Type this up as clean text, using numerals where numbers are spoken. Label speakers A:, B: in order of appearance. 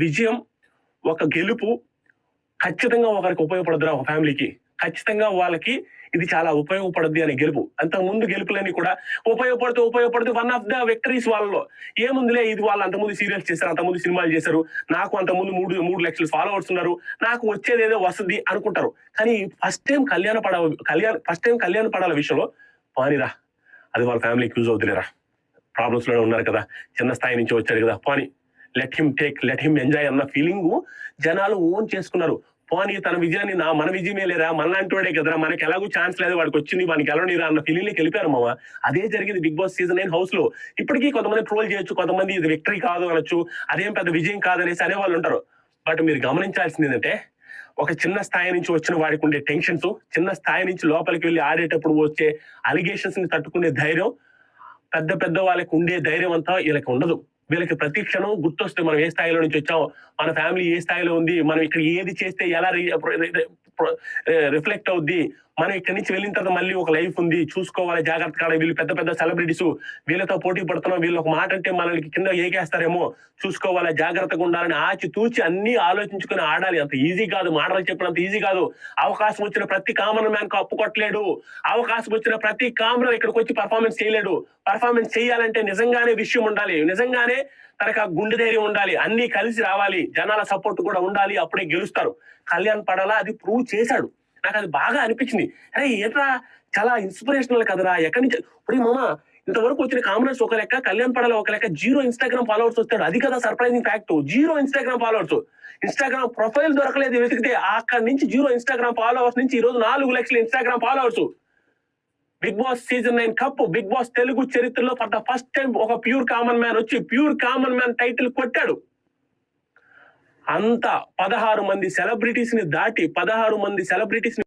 A: విజయం, ఒక గెలుపు ఖచ్చితంగా ఒకరికి ఉపయోగపడదురా ఒక ఫ్యామిలీకి. ఖచ్చితంగా వాళ్ళకి ఇది చాలా ఉపయోగపడద్ది అనే గెలుపు. అంతకుముందు గెలుపులన్నీ కూడా ఉపయోగపడుతూ వన్ ఆఫ్ ద విక్టరీస్ వాళ్ళలో. ఏముందిలే ఇది వాళ్ళు అంతకుముందు సీరియల్స్ చేశారు, అంతకుముందు సినిమాలు చేశారు, నాకు అంతకుముందు 3 లక్షల ఫాలోవర్స్ ఉన్నారు, నాకు వచ్చేదేదో వస్తుంది అనుకుంటారు. కానీ ఫస్ట్ టైం కళ్యాణ్ పడాల విషయంలో పానిరా అది వాళ్ళ ఫ్యామిలీకి యూజ్ అవుతులేరా, ప్రాబ్లమ్స్ లోనే ఉన్నారు కదా, చిన్న స్థాయి నుంచి వచ్చాడు కదా, పోనీ లెట్ హిమ్ ఎంజాయ్ అన్న ఫీలింగ్ జనాలు ఓన్ చేసుకున్నారు. పోనీ తన విజయాన్ని మన విజయమే లేరా, మనలాంటి వాడే కదరా, మనకి ఎలాగూ ఛాన్స్ లేదు, వాడికి వచ్చింది వాడికి గెలవనీరా అన్న ఫీలింగ్లోకి వెళ్ళిపోయారు మామ. అదే జరిగింది బిగ్ బాస్ సీజన్ 9 హౌస్ లో. ఇప్పటికీ కొంతమంది ట్రోల్ చేయొచ్చు, కొంతమంది ఇది విక్టరీ కాదు అనొచ్చు, అదేం పెద్ద విజయం కాదనేసి అనేవాళ్ళు ఉంటారు. బట్ మీరు గమనించాల్సింది ఏంటంటే, ఒక చిన్న స్థాయి నుంచి వచ్చిన వాడికి ఉండే టెన్షన్స్, చిన్న స్థాయి నుంచి లోపలికి వెళ్ళి ఆడేటప్పుడు వచ్చే అలిగేషన్స్ ని తట్టుకునే ధైర్యం, పెద్ద వాళ్ళకి ఉండే ధైర్యం అంతా వీళ్ళకి ఉండదు. వీళ్ళకి ప్రతి క్షణం గుర్తొస్తే మనం ఏ స్థాయిలో నుంచి వచ్చాం, మన ఫ్యామిలీ ఏ స్థాయిలో ఉంది, మనం ఇక్కడ ఏది చేస్తే ఎలా రిఫ్లెక్ట్ అవుద్ది, మనం ఇక్కడి నుంచి వెళ్ళిన తర్వాత మళ్ళీ ఒక లైఫ్ ఉంది చూసుకోవాలి జాగ్రత్తగా. వీళ్ళు పెద్ద సెలబ్రిటీస్, వీళ్ళతో పోటీ పడుతున్నాం, వీళ్ళు ఒక మాట అంటే మనకి కింద ఏకేస్తారేమో, చూసుకోవాలి జాగ్రత్తగా ఉండాలని ఆచి తూచి అన్ని ఆలోచించుకుని ఆడాలి. అంత ఈజీ కాదు, మాటలు చెప్పినంత ఈజీ కాదు. అవకాశం వచ్చిన ప్రతి కామన్ మ్యాన్ కు అప్పు కొట్టలేడు, అవకాశం వచ్చిన ప్రతి కామన్ ఇక్కడికి వచ్చి పర్ఫార్మెన్స్ చేయలేడు. పర్ఫార్మెన్స్ చేయాలంటే నిజంగానే విషయం ఉండాలి, నిజంగానే తనకు ఆ గుండె ధైర్యం ఉండాలి, అన్ని కలిసి రావాలి, జనాల సపోర్ట్ కూడా ఉండాలి, అప్పుడే గెలుస్తారు. కళ్యాణ్ పడాలా అది ప్రూవ్ చేశాడు. నాకు అది బాగా అనిపించింది. అరే ఏంట్రా చాలా ఇన్స్పిరేషనల్ కదరా, ఎక్కడి నుంచి ఇప్పుడు మామ ఇంతవరకు వచ్చిన కామనర్స్ ఒక లెక్క, కళ్యాణ్ పడాల ఒక లెక్క, 0 ఇన్స్టాగ్రామ్ ఫాలోవర్స్ వస్తాడు. అది కదా surprising fact, 0 Instagram followers. Instagram profile దొరకలేదు వెతికితే, అక్కడి నుంచి 0 ఇన్స్టాగ్రామ్ ఫాలోవర్స్ నుంచి ఈ రోజు 4 లక్షల Instagram followers. Bigg Boss season 9 cup Bigg Boss Telugu చరిత్రలో ఫర్ ద ఫస్ట్ టైం ఒక ప్యూర్ కామన్ మ్యాన్ వచ్చి ప్యూర్ కామన్ మ్యాన్ టైటిల్ కొట్టాడు. అంతా 16 మంది సెలబ్రిటీస్ ని దాటి 16 మంది సెలబ్రిటీస్